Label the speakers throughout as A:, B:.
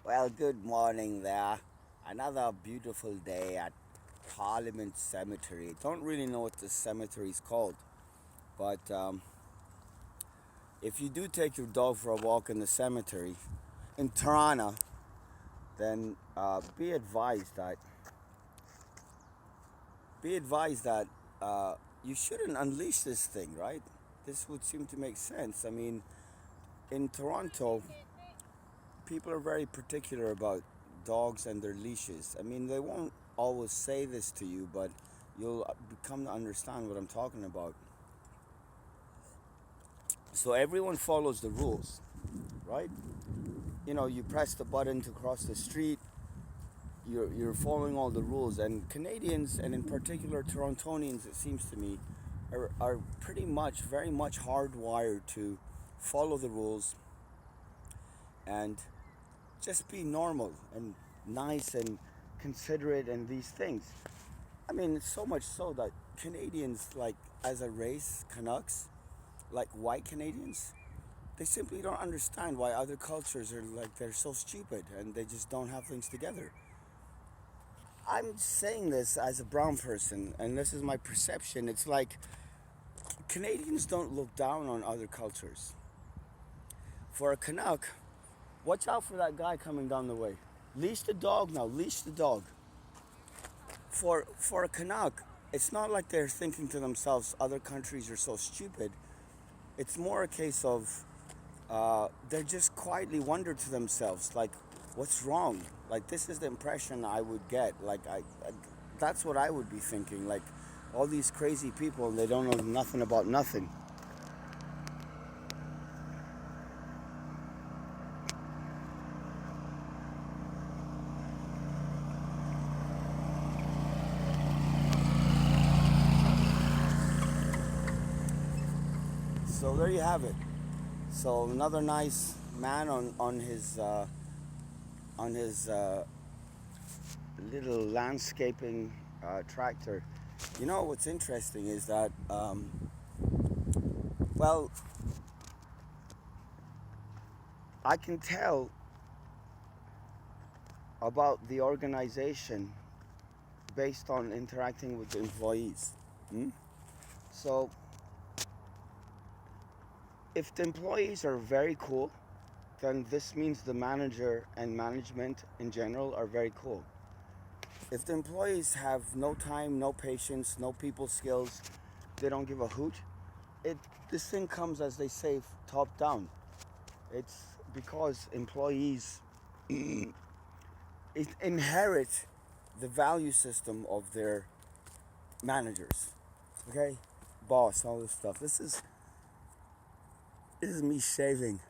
A: Well, good morning there. Another beautiful day at Parliament Cemetery. Don't really know what the cemetery is called, but if you do take your dog for a walk in the cemetery in Tirana, then be advised that you shouldn't unleash this thing, right? This would seem to make sense. I mean, in Toronto, people are very particular about dogs and their leashes. I mean, they won't always say this to you, but you'll come to understand what I'm talking about. So everyone follows the rules, right? You know, you press the button to cross the street. You're following all the rules, and Canadians, and in particular Torontonians, it seems to me, are pretty much, very much hardwired to follow the rules and just be normal and nice and considerate and these things. I mean, so much so that Canadians, like as a race, Canucks, like white Canadians, they simply don't understand why other cultures are like they're so stupid and they just don't have things together. I'm saying this as a brown person, and this is my perception. It's like Canadians don't look down on other cultures. For a Canuck, watch out for that guy coming down the way. Leash the dog now. Leash the dog. For a Canuck, it's not like they're thinking to themselves, other countries are so stupid. It's more a case of they just quietly wonder to themselves, like, what's wrong? Like, this is the impression I would get. Like, that's what I would be thinking. Like, all these crazy people, and they don't know nothing about nothing. So there you have it. So another nice man on his little landscaping tractor. You know what's interesting is that well, I can tell about the organization based on interacting with the employees. Hmm? So if the employees are very cool, then this means the manager and management in general are very cool. If the employees have no time, no patience, no people skills, they don't give a hoot, it this thing comes, as they say, top down. It's because employees inherit the value system of their managers. Okay? Boss, all this stuff. This is me shaving,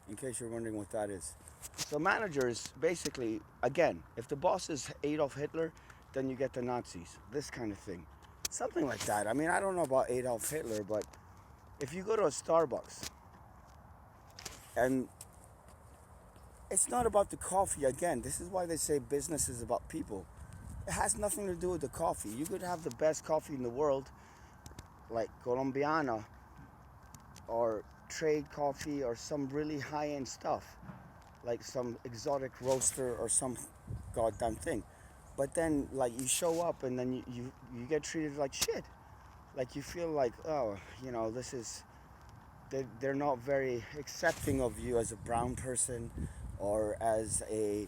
A: in case you're wondering what that is. So managers, basically, again, if the boss is Adolf Hitler, then you get the Nazis. This kind of thing. Something like that. I mean, I don't know about Adolf Hitler, but if you go to a Starbucks, and it's not about the coffee, again, this is why they say business is about people. It has nothing to do with the coffee. You could have the best coffee in the world, like Colombiana, or trade coffee, or some really high-end stuff, like some exotic roaster or some goddamn thing. But then, like, you show up and then you get treated like shit. Like, you feel like, oh, this is, they're not very accepting of you as a brown person, or as a,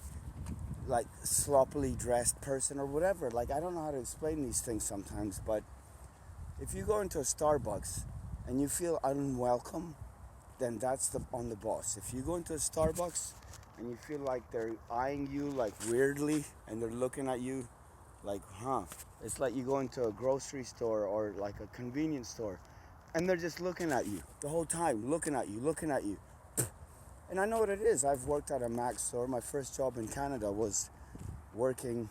A: like, sloppily dressed person, or whatever. Like, I don't know how to explain these things sometimes, but if you go into a Starbucks and you feel unwelcome, then that's on the boss. If you go into a Starbucks and you feel like they're eyeing you like weirdly, and they're looking at you like, it's like you go into a grocery store or like a convenience store, and they're just looking at you the whole time, looking at you. And I know what it is. I've worked at a Max store. My first job in Canada was working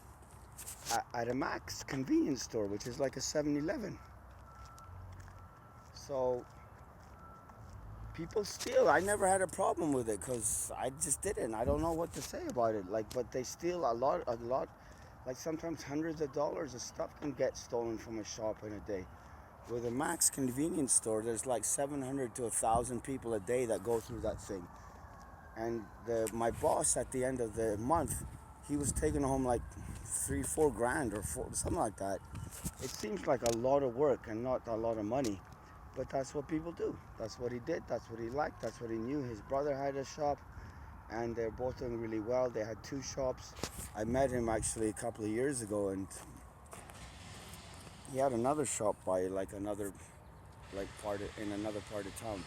A: at a Max convenience store, which is like a 7-Eleven. So people steal. I never had a problem with it because I just didn't. I don't know what to say about it. Like, but they steal a lot. Like, sometimes hundreds of dollars of stuff can get stolen from a shop in a day. With a Max convenience store, there's like 700 to 1,000 people a day that go through that thing. And my boss at the end of the month, he was taking home like 3-4 grand or something like that. It seems like a lot of work and not a lot of money, but that's what people do. That's what he did. That's what he liked. That's what he knew. His brother had a shop, and they're both doing really well. They had 2 shops. I met him actually a couple of years ago, and he had another shop by like another in another part of town.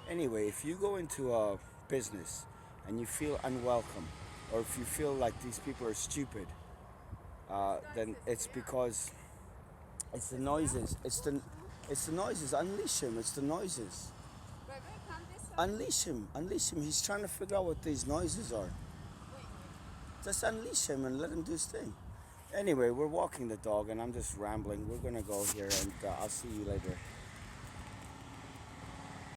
A: Anyway, if you go into a business and you feel unwelcome, or if you feel like these people are stupid, then it's because it's the noises. It's the noises. Unleash him. It's the noises. Unleash him. Unleash him. He's trying to figure out what these noises are. Just unleash him and let him do his thing. Anyway, we're walking the dog and I'm just rambling. We're gonna go here, and I'll see you later.